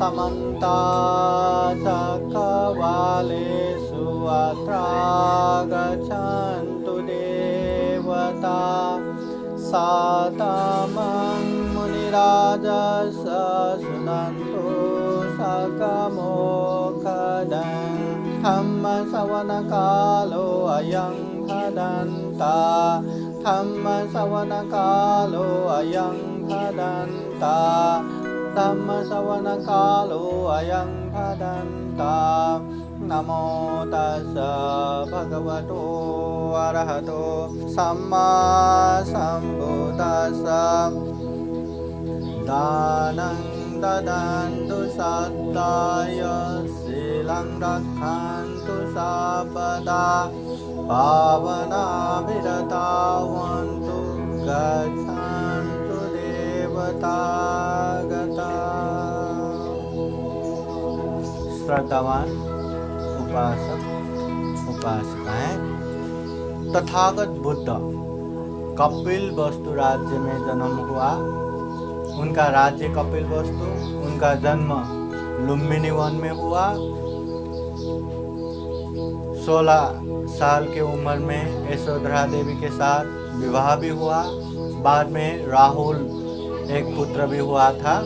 समन्ता चक्रवालेषु अत्रा गच्छन्तु देवता सातमं मुनिराजस शृण्वन्तु सकमोक्षदं धम्मश्रवणकालो अयं भदन्ता धम्मश्रवणकालो अयं भदन्ता धम्मश्रवणकालो अयं भदन्ता नमो तस्स भगवतो अरहतो सम्मा सम्बुद्दस्स दानं ददन्तु सत्ताय शीलं रक्षन्तु सर्वदा पावनाभिरतावन्तु गच्छन्तु देवतागता। श्रद्धावान उपासक उपासिकाएं, तथागत बुद्ध कपिल वस्तु राज्य में जन्म हुआ। उनका राज्य कपिल वस्तु, उनका जन्म लुम्बिनी वन में हुआ। 16 साल की उम्र में यशोधरा देवी के साथ विवाह भी हुआ। बाद में राहुल एक पुत्र भी हुआ था।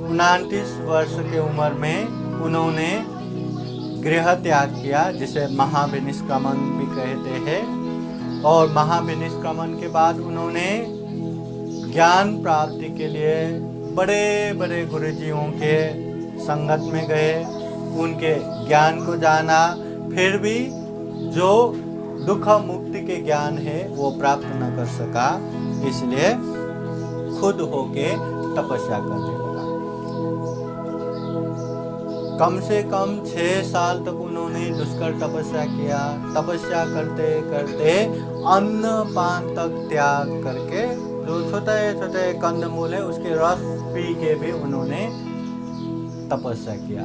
29 वर्ष की उम्र में उन्होंने गृह त्याग किया, जिसे महाविनिष्क्रमण भी कहते हैं। और महाविनिष्क्रमण के बाद उन्होंने ज्ञान प्राप्ति के लिए बड़े बड़े गुरुजियों के संगत में गए, उनके ज्ञान को जाना। फिर भी जो दुख मुक्ति के ज्ञान है वो प्राप्त न कर सका, इसलिए खुद होके तपस्या करने लगा। कम से कम 6 साल तक उन्होंने दुष्कर तपस्या किया। तपस्या करते करते अन्न पान तक त्याग करके, जो छोटे छोटे कंदमूल है उसके रस पी के भी उन्होंने तपस्या किया,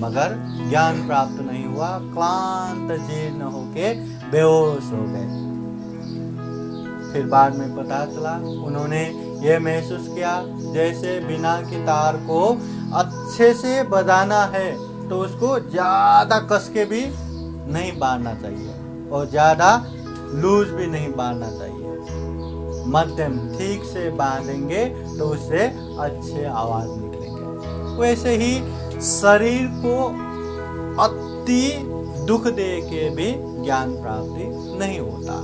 मगर ज्ञान प्राप्त नहीं हुआ। क्लांत जीर्ण होके बेहोश हो गए। फिर बाद में पता चला, उन्होंने ये महसूस किया जैसे बिना की तार को अच्छे से बजाना है तो उसको ज्यादा कस के भी नहीं बांधना चाहिए और ज्यादा लूज भी नहीं बांधना चाहिए। मध्यम ठीक से बांधेंगे तो उससे अच्छे आवाज निकलेंगे। वैसे ही शरीर को अति दुख दे के भी ज्ञान प्राप्ति नहीं होता।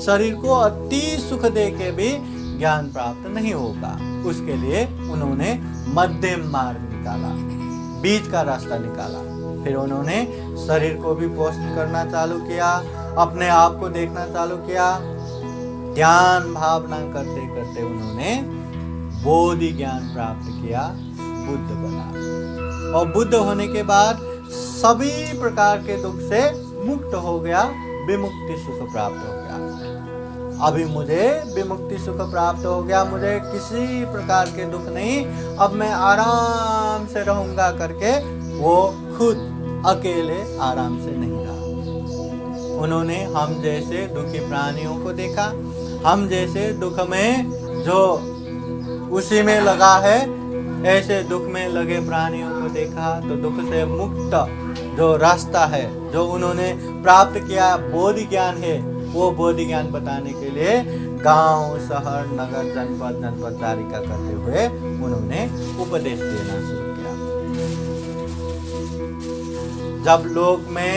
शरीर को अति सुख दे के भी ज्ञान प्राप्त नहीं होगा। उसके लिए उन्होंने मध्यम मार्ग निकाला, बीच का रास्ता निकाला। फिर उन्होंने शरीर को भी पोषण करना चालू किया, अपने आप को देखना चालू किया। ध्यान भावना करते करते उन्होंने बोधि ज्ञान प्राप्त किया, बुद्ध बना। और बुद्ध होने के बाद सभी प्रकार के दुख से मुक्त हो गया, विमुक्ति सुख प्राप्त हो गया। अभी मुझे विमुक्ति सुख प्राप्त हो गया, मुझे किसी प्रकार के दुख नहीं, अब मैं आराम से रहूंगा करके वो खुद अकेले आराम से नहीं रहा। उन्होंने हम जैसे दुखी प्राणियों को देखा, हम जैसे दुख में जो उसी में लगा है, ऐसे दुख में लगे प्राणियों को देखा। तो दुख से मुक्त जो रास्ता है, जो उन्होंने प्राप्त किया बोधि ज्ञान है, वो बोधि ज्ञान बताने के लिए गांव, शहर, नगर, जनपद चारिका करते हुए उन्होंने उपदेश देना शुरू किया। जब लोक में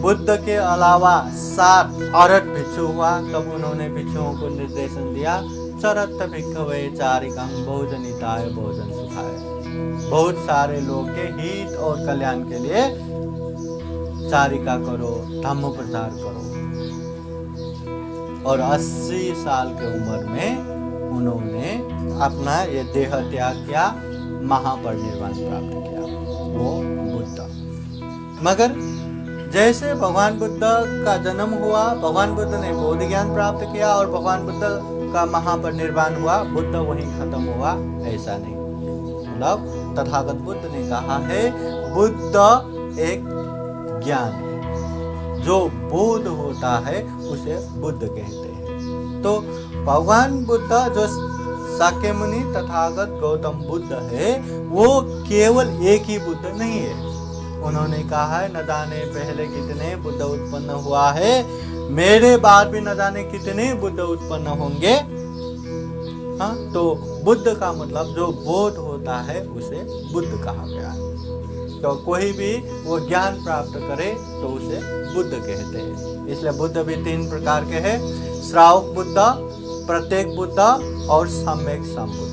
बुद्ध के अलावा 7 औरत भिक्षु हुआ, तब उन्होंने भिक्षुओं को निर्देशन दिया, चरत भिक्षवे चारिकं बहुजनिताय बहुजन सुखाय। बहुत सारे लोग के हित और कल्याण के लिए चारिका करो, धम्म प्रचार करो। और 80 साल की उम्र में उन्होंने अपना ये देह त्याग किया, महापरिनिर्वाण प्राप्त किया, वो बुद्ध। मगर जैसे भगवान बुद्ध का जन्म हुआ, भगवान बुद्ध ने बोधि ज्ञान प्राप्त किया और भगवान बुद्ध का महापरिनिर्वाण हुआ, बुद्ध वहीं खत्म हुआ, ऐसा नहीं। मतलब तथागत बुद्ध ने कहा है, बुद्ध एक ज्ञान है, जो बोध होता है उसे बुद्ध कहते हैं। तो भगवान बुद्ध जो शाक्य मुनि तथागत गौतम बुद्ध है वो केवल एक ही बुद्ध नहीं है। उन्होंने कहा है न जाने पहले कितने बुद्ध उत्पन्न हुआ है, मेरे बाद भी न जाने कितने बुद्ध उत्पन्न होंगे। हाँ, तो बुद्ध का मतलब जो बोध होता है उसे बुद्ध कहा गया है। तो कोई भी वो ज्ञान प्राप्त करे तो उसे बुद्ध कहते हैं। इसलिए बुद्ध भी 3 प्रकार के हैं, श्रावक बुद्ध, प्रत्येक बुद्ध और सम्यक संबुद्ध।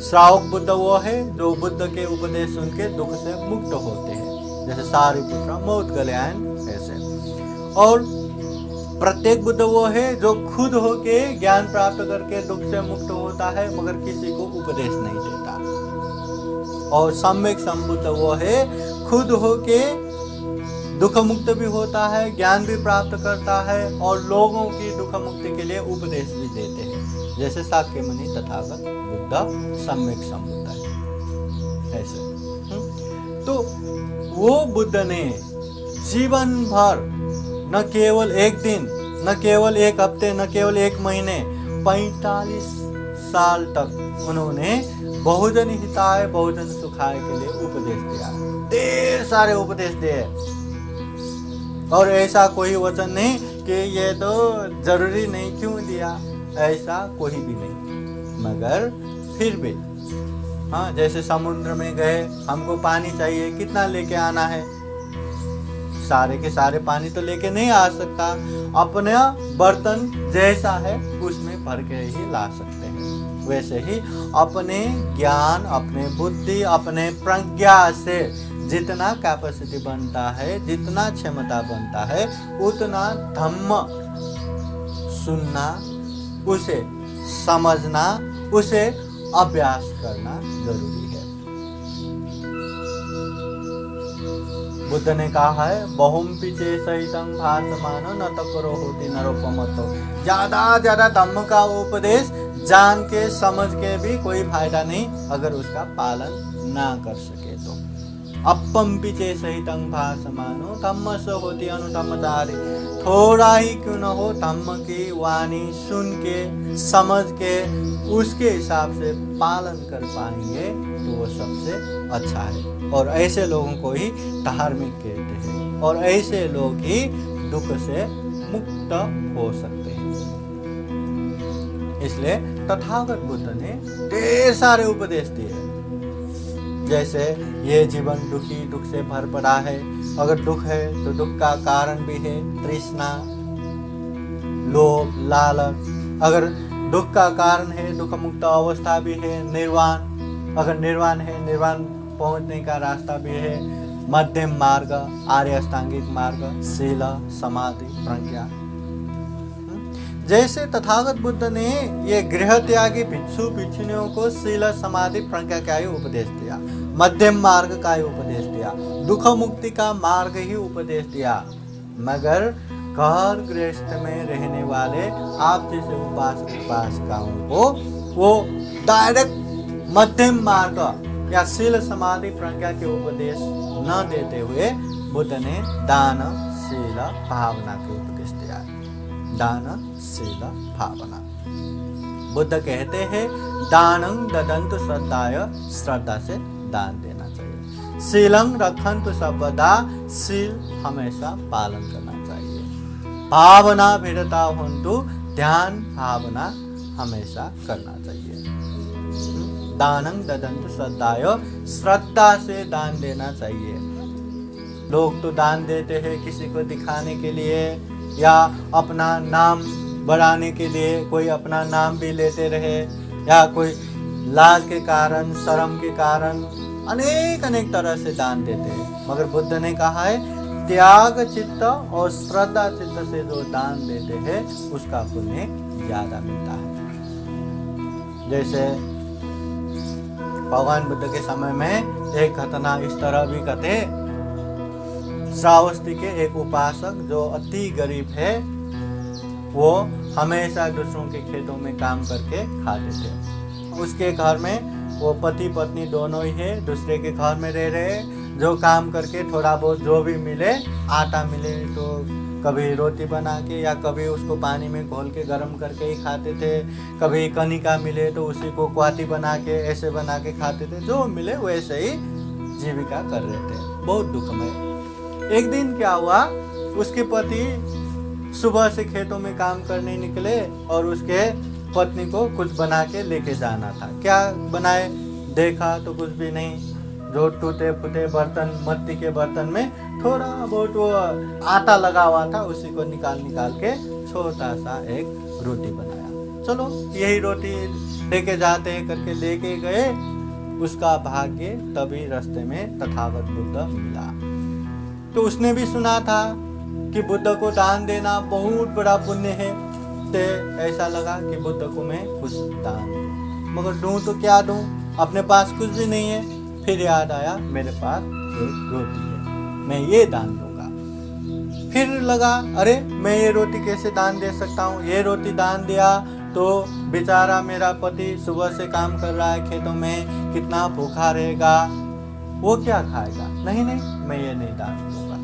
श्रावक बुद्ध वो है जो बुद्ध के उपदेश सुन के दुख से मुक्त होते हैं, जैसे सारिपुत्र, मोदगलयान ऐसे। और प्रत्येक बुद्ध वो है जो खुद होके ज्ञान प्राप्त करके दुख से मुक्त होता है मगर किसी को उपदेश नहीं देता। और सम्यक संबुद्ध वो है खुद होके दुख मुक्त भी होता है, ज्ञान भी प्राप्त करता है और लोगों की दुख मुक्ति के लिए उपदेश भी देते हैं, जैसे शाक्य मुनि तथागत बुद्ध सम्यक संबुद्ध है ऐसे। तो वो बुद्ध ने जीवन भर न केवल एक दिन, न केवल एक हफ्ते, न केवल एक महीने, 45 साल तक उन्होंने बहुजन हिताय बहुजन सुखाय के लिए उपदेश दिया। ढेर सारे उपदेश दिए और ऐसा कोई वचन नहीं कि ये तो जरूरी नहीं क्यों दिया, ऐसा कोई भी नहीं। मगर फिर भी हाँ, जैसे समुद्र में गए, हमको पानी चाहिए, कितना लेके आना है? सारे के सारे पानी तो लेके नहीं आ सकता, अपना बर्तन जैसा है उसमें भर के ही ला सकते हैं। वैसे ही अपने ज्ञान, अपने बुद्धि, अपने प्रज्ञा से जितना कैपेसिटी बनता है, जितना क्षमता बनता है, उतना धम्म सुनना, उसे समझना, उसे अभ्यास करना जरूरी है। बुद्ध ने कहा है बहुम पिचे सहितं भासमानो न तकरो होती नरोपमतो। ज्यादा धम्म का उपदेश जान के समझ के भी कोई फायदा नहीं अगर उसका पालन ना कर सके तो। अपम पिचे सहितं भासमानो धम्म से होती अनुधम्मचारी। थोड़ा ही क्यों न हो धम्म की वाणी सुन के समझ के उसके हिसाब से पालन कर पाएंगे तो वो सबसे अच्छा है। और ऐसे लोगों को ही धार्मिक कहते हैं और ऐसे लोग ही दुख से मुक्त हो सकते हैं। इसलिए तथागत बुद्ध ने ढेर सारे उपदेश दिए। जैसे ये जीवन दुख से भर पड़ा है, अगर दुख है तो दुख का कारण भी है तृष्णा, लोभ, लालच। अगर दुख का कारण है दुख मुक्त अवस्था भी है निर्वाण। अगर निर्वाण है, निर्वाण पहुंचने का रास्ता भी है मध्यम मार्ग, आर्य अष्टांगिक मार्ग, शील, समाधि, प्रज्ञा। जैसे तथागत बुद्ध ने ये गृह त्यागी भिक्षु भिक्षुनियों को शील, समाधि, प्रज्ञा का ही उपदेश दिया, मध्यम मार्ग का ही उपदेश दिया, दुख मुक्ति का मार्ग ही उपदेश दिया। मगर घर गृहस्थ में रहने वाले आप जैसे उपासक उपासिकाओं को वो डायरेक्ट मध्यम मार्ग या शील, समाधि, प्रज्ञा के उपदेश न देते हुए बुद्ध ने दान, शील, भावना के उपदेश दिया। दान, शील, भावना। बुद्ध कहते हैं दानं ददन्तु श्रद्धाय, श्रद्धा से दान देना चाहिए। शीलं रखन्तु सर्वदा, शील हमेशा पालन करना चाहिए। भावना भिड़ता होन्तु, ध्यान भावना हमेशा करना चाहिए। दानं ददन्तु श्रद्धाय, श्रद्धा से दान देना चाहिए। लोग तो दान देते हैं किसी को दिखाने के लिए या अपना नाम बढ़ाने के लिए, कोई अपना नाम भी लेते रहे या कोई लाज के कारण, शर्म के कारण अनेक तरह से दान देते हैं। मगर बुद्ध ने कहा है त्याग चित्त और श्रद्धा चित्त से जो दान देते हैं उसका पुण्य ज्यादा मिलता है। जैसे भगवान बुद्ध के समय में एक घटना इस तरह भी कहते, श्रावस्ती के एक उपासक जो अति गरीब है, वो हमेशा दूसरों के खेतों में काम करके खाते थे। उसके घर में वो पति पत्नी दोनों ही है, दूसरे के घर में रह रहे, जो काम करके थोड़ा बहुत जो भी मिले, आटा मिले तो कभी रोटी बना के या कभी उसको पानी में घोल के गर्म करके ही खाते थे, कभी कनिका मिले तो उसी को क्वाटी बना के ऐसे बना के खाते थे, जो मिले वैसे ही जीविका कर रहे थे। बहुत दुखमय। एक दिन क्या हुआ, उसके पति सुबह से खेतों में काम करने निकले और उसके पत्नी को कुछ बना के लेके जाना था। क्या बनाए, देखा तो कुछ भी नहीं, जो टूटे फूटे बर्तन, मिट्टी के बर्तन में थोड़ा बहुत वो आटा लगा हुआ था, उसी को निकाल के छोटा सा एक रोटी बनाया। चलो यही रोटी लेके जाते हैं करके लेके गए। उसका भाग्य तभी रास्ते में तथागत बुद्ध मिला। तो उसने भी सुना था कि बुद्ध को दान देना बहुत बड़ा पुण्य है, तो ऐसा लगा कि बुद्ध को मैं कुछ दान दूं, मगर दूं तो क्या दूं, अपने पास कुछ भी नहीं है। फिर याद आया मेरे पास एक रोटी है, मैं ये दान दूंगा। फिर लगा अरे मैं ये रोटी कैसे दान दे सकता हूँ, ये रोटी दान दिया तो बेचारा मेरा पति सुबह से काम कर रहा है खेतों में, कितना भूखा रहेगा, वो क्या खाएगा, नहीं मैं ये नहीं दान दूंगा।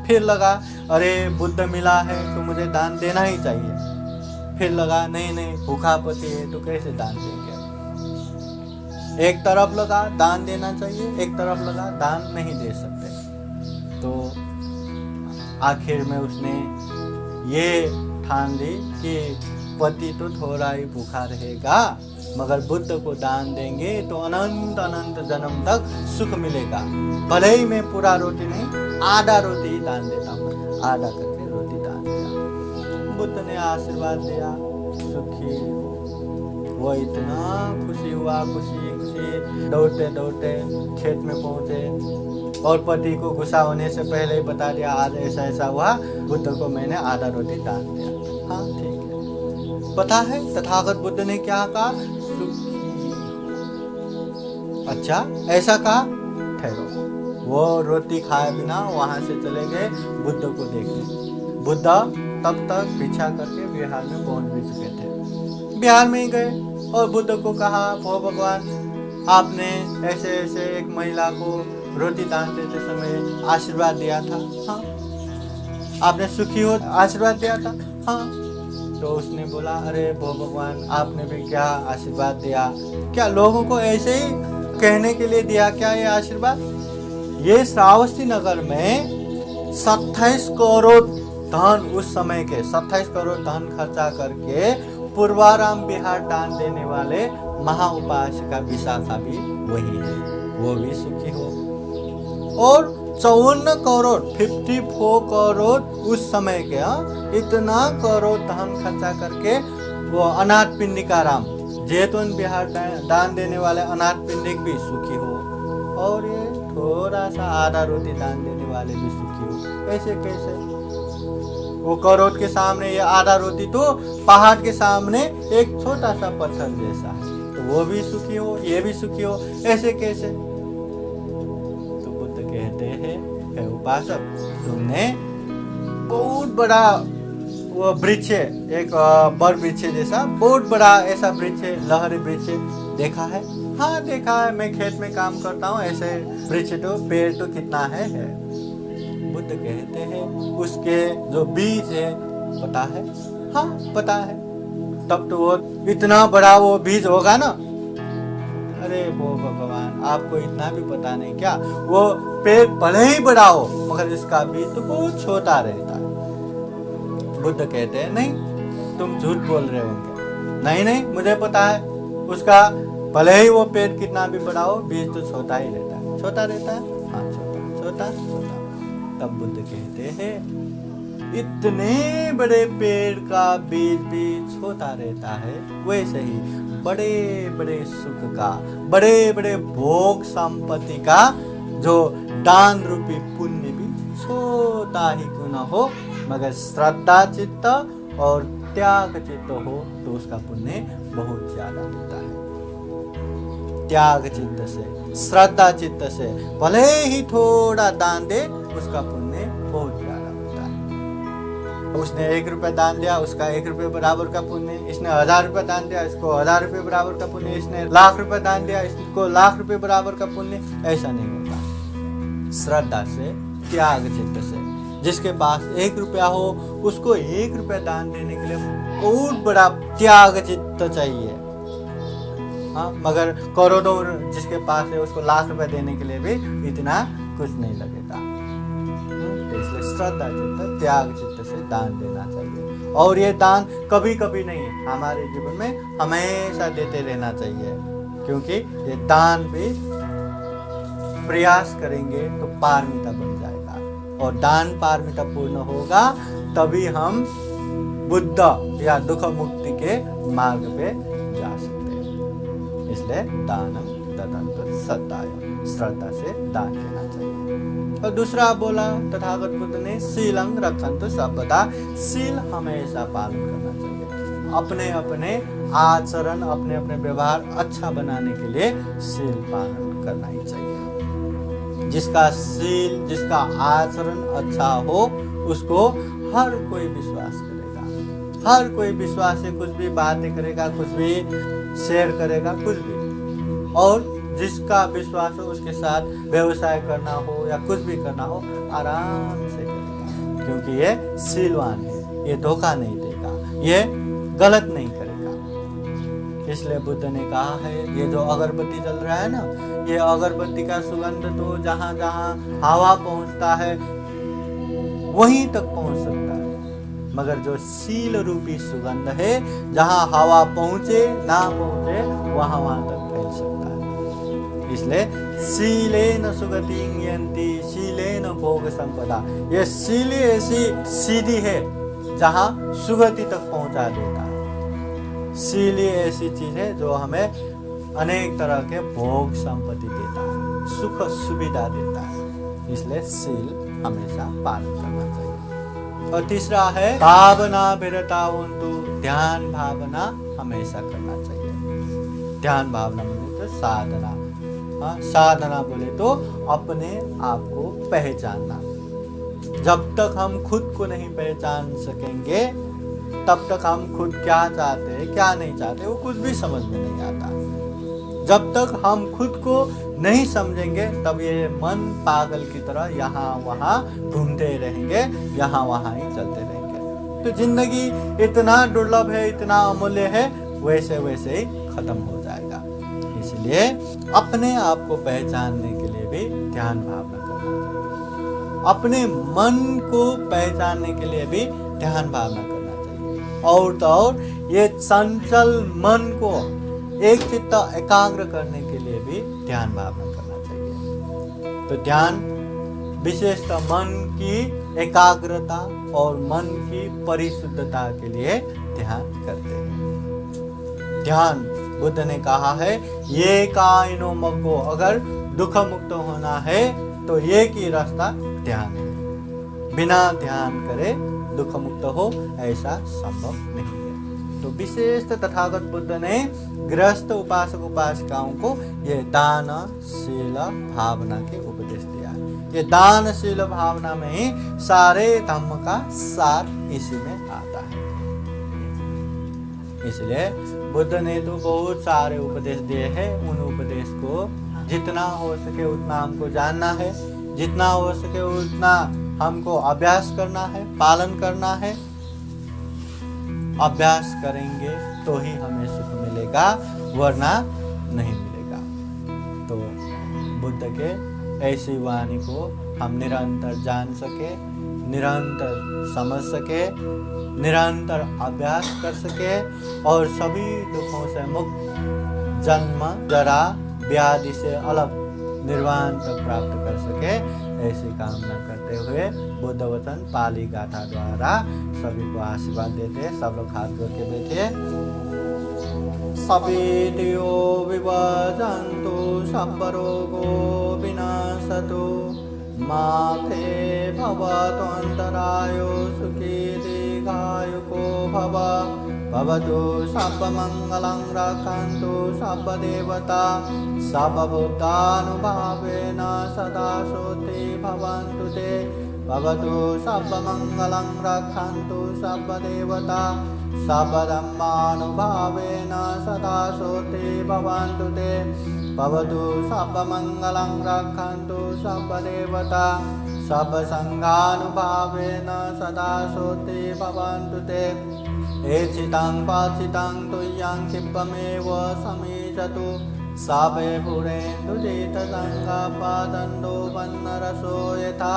फिर लगा अरे बुद्ध मिला है तो मुझे दान देना ही चाहिए। फिर लगा नहीं भूखा पति है तो कैसे दान देंगे। एक तरफ लगा दान देना चाहिए, एक तरफ लगा दान नहीं दे सकते। तो आखिर में उसने ये ठान ली कि पति तो थोड़ा ही भूखा रहेगा, मगर बुद्ध को दान देंगे तो अनंत अनंत जन्म तक सुख मिलेगा। भले ही मैं पूरा रोटी नहीं, आधा रोटी ही दान देता हूँ। आधा करके रोटी दान दिया। बुद्ध ने आशीर्वाद दिया, सुखी। वो इतना खुशी हुआ, खुशी दौड़ते दौड़ते खेत में पहुंचे और पति को गुस्सा होने से पहले ही बता दिया आज ऐसा ऐसा हुआ, बुद्ध को मैंने आधा रोटी दान दिया। हाँ ठीक है। पता है तथागत बुद्ध ने क्या कहा, सुखी। अच्छा ऐसा कहा, ठहरो। वो रोटी खाए बिना वहां से चले गए बुद्ध को देखने। बुद्ध तब तक पीछा करके बिहार में पहुंच भी चुके थे। बिहार में ही गए और बुद्ध को कहा, ओ भगवान आपने ऐसे ऐसे एक महिला को रोटी दान देते समय आशीर्वाद दिया था। हाँ आपने सुखी हो आशीर्वाद दिया था। हाँ तो उसने बोला अरे भो भगवान आपने भी क्या आशीर्वाद दिया, क्या लोगों को ऐसे ही कहने के लिए दिया क्या ये आशीर्वाद। ये श्रावस्ती नगर में 27 करोड़ धन, उस समय के 27 करोड़ धन खर्चा करके पूर्वाराम बिहार दान देने वाले महाउपासिका विशाखा भी वही है, वो भी सुखी हो। और 54 करोड़ 54 करोड़ उस समय के इतना करोड़ धन खर्चा करके वो अनाथ पिंडिकाराम जैतून बिहार दान देने वाले अनाथ पिंडिक भी सुखी हो, और ये थोड़ा सा आधा रोटी दान देने वाले भी सुखी हो। ऐसे कैसे, वो करोड़ के सामने ये आधा रोटी तो पहाड़ के सामने एक छोटा सा पत्थर जैसा है, तो वो भी सुखी हो, ये भी सुखी हो, ऐसे कैसे। तो बुद्ध कहते हैं हे उपासक, तुमने बहुत बड़ा वो वृक्ष, एक बर वृक्ष जैसा बहुत बड़ा ऐसा वृक्ष, लहरी वृक्ष देखा है। हाँ देखा है, मैं खेत में काम करता हूँ, ऐसे वृक्ष तो पेड़ तो कितना है। बुद्ध कहते हैं उसके जो बीज है पता है। हाँ पता है, तब तो वो इतना बड़ा वो बीज होगा ना। अरे वो भगवान आपको इतना भी पता नहीं क्या, वो पेड़ भले ही बड़ा हो मगर इसका बीज तो बहुत छोटा रहता है। बुद्ध कहते हैं नहीं तुम झूठ बोल रहे होंगे। नहीं मुझे पता है, उसका भले ही वो पेड़ कितना भी बड़ा हो बीज तो छोटा ही रहता है। छोटा रहता है, हाँ छोटा। तब बुद्ध कहते हैं इतने बड़े पेड़ का बीज भी छोटा रहता है, वैसे ही बड़े बड़े सुख का, बड़े बड़े भोग संपत्ति का जो दान रूपी पुण्य भी छोटा ही क्यों न हो, मगर श्रद्धा चित्त और त्याग चित्त हो तो उसका पुण्य बहुत ज्यादा होता है। त्याग चित्त से, श्रद्धा चित्त से भले ही थोड़ा दान दे उसका पुण्य बहुत ज्यादा होता है। उसने 1 रुपया दान दिया, उसका 1 रुपये बराबर का पुण्य। इसने 1000 रुपया दान दिया, इसको 1000 रुपये बराबर का पुण्य। इसने 1,00,000 रुपया दान दिया, इसको 1,00,000 रुपये बराबर का पुण्य। ऐसा नहीं होता। श्रद्धा से, त्याग चित्त से, जिसके पास 1 रुपया हो उसको 1 रुपया दान देने के लिए बहुत बड़ा त्याग चित्त चाहिए। हाँ, मगर करोड़ों जिसके पास है उसको लाख रुपए देने के लिए भी इतना कुछ नहीं लगेगा। तो इसलिए श्रद्धा चित्त, त्याग चित्त से दान देना चाहिए। और ये दान कभी कभी नहीं, हमारे जीवन में हमेशा देते रहना चाहिए, क्योंकि ये दान भी प्रयास करेंगे तो पारमिता बन जाएगा, और दान पारमिता पूर्ण होगा तभी हम बुद्ध या दुख मुक्ति के मार्ग पे जा सकते हैं। इसलिए दानम ददन्तु सद्दाय, श्रद्धा से दान देना चाहिए। और दूसरा बोला तथागत बुद्ध ने शीलं रक्षन्तु सर्वदा, शील हमेशा पालन करना चाहिए। अपने अपने आचरण, अपने अपने व्यवहार अच्छा बनाने के लिए शील पालन करना ही चाहिए। जिसका शील, जिसका आचरण अच्छा हो उसको हर कोई विश्वास करेगा, हर कोई विश्वास से कुछ भी बातें करेगा, कुछ भी शेयर करेगा, कुछ भी। और जिसका विश्वास हो उसके साथ व्यवसाय करना हो या कुछ भी करना हो आराम से करेगा, क्योंकि ये शीलवान है, ये धोखा नहीं देगा, ये गलत नहीं करेगा। इसलिए बुद्ध ने कहा है ये जो अगरबत्ती जल रहा है ना, ये अगरबत्ती का सुगंध तो जहाँ जहाँ हवा पहुँचता है वहीं तक पहुँच सकता है, मगर जो शील रूपी सुगंध है जहाँ हवा पहुँचे ना पहुँचे वहाँ तक फैल सकता है। इसलिए शीलेन सुगतिं यन्ति, शीलेन भोग संपदा, ये शील ऐसी सीधी है जहाँ सुगति तक पहुँचा देता है। शील ऐसी चीज है जो हमें अनेक तरह के भोग संपत्ति देता है, सुख सुविधा देता है। इसलिए शील हमेशा पालन करना चाहिए। और तीसरा है भावना विरतावन्तु, ध्यान भावना हमेशा करना चाहिए। ध्यान भावना बोले तो साधना, हाँ, साधना बोले तो अपने आप को पहचानना। जब तक हम खुद को नहीं पहचान सकेंगे तब तक हम खुद क्या चाहते हैं क्या नहीं चाहते वो कुछ भी समझ में नहीं आता। जब तक हम खुद को नहीं समझेंगे तब ये मन पागल की तरह यहाँ वहाँ घूमते रहेंगे, यहाँ वहाँ ही चलते रहेंगे। तो जिंदगी इतना दुर्लभ है, इतना अमूल्य है, वैसे वैसे ही खत्म हो जाएगा। इसलिए अपने आप को पहचानने के लिए भी ध्यान भावना करना चाहिए, अपने मन को पहचानने के लिए भी ध्यान भावना करना चाहिए। और तो और ये चंचल मन को एक चित्त एकाग्र करने के लिए भी ध्यान भावना करना चाहिए। तो ध्यान विशेषतः मन की एकाग्रता और मन की परिशुद्धता के लिए ध्यान करते हैं। ध्यान बुद्ध ने कहा है ये काइनो मग्गो, अगर दुख मुक्त होना है तो ये की रास्ता ध्यान है। बिना ध्यान करे दुख मुक्त हो ऐसा संभव नहीं है। तो विशेष तथागत बुद्ध ने गृहस्थ उपासक उपासिकाओं को ये दानशील भावना के उपदेश दिया है। ये दानशील भावना में ही सारे धम्म का सार इसी में आता है। इसलिए बुद्ध ने तो बहुत सारे उपदेश दिए हैं। उन उपदेश को जितना हो सके उतना हमको जानना है, जितना हो सके उतना हमको अभ्यास करना है, पालन करना है। अभ्यास करेंगे तो ही हमें सुख मिलेगा, वरना नहीं मिलेगा। तो बुद्ध के ऐसी वाणी को हम निरंतर जान सके, निरंतर समझ सके, निरंतर अभ्यास कर सके और सभी दुखों से मुक्त, जन्म जरा व्याधि से अलग निर्वाण तक प्राप्त कर सके, ऐसी कामना करते हुए बुद्ध वचन पाली गाथा द्वारा सभी को आशीर्वाद देते। सब लोग हाथ जोड़ के बैठे। सपीतियो विभजन्तु सब रोगो विनाशतु, माते भवतु अन्तरायो सुखी दीर्घायुको भव। भवतु सर्वमङ्गलं रक्षन्तु सर्वदेवता, सर्वभूतानुभावेन सदा श्रुति भवन्तु ते। भवतु सर्वमङ्गलं रक्षन्तु सर्वदेवता, सर्वधर्मानुभावेन सदा श्रुति भवन्तु ते। भवतु सर्वमङ्गलं रक्षन्तु सर्वदेवता, सर्वसङ्गानुभावेन सदा सोते भवन्तु ते एचितं पाचितं तुय्यं क्षिप्रमेव समीचतु सावे पुरेन्दुजितसङ्गापादण्डो वन्नरसो यथा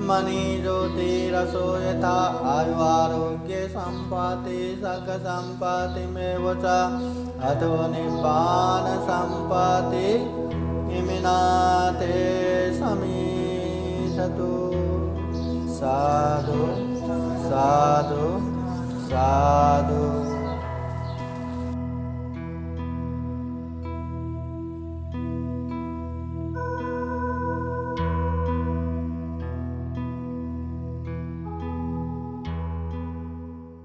मणिज्योतिरसो यथा आयुरारोग्ये सम्पत्ति सर्गसम्पत्तिमेव च अतो निब्बानसम्पत्ति इमिनाते समीचतु साधु साधु साधु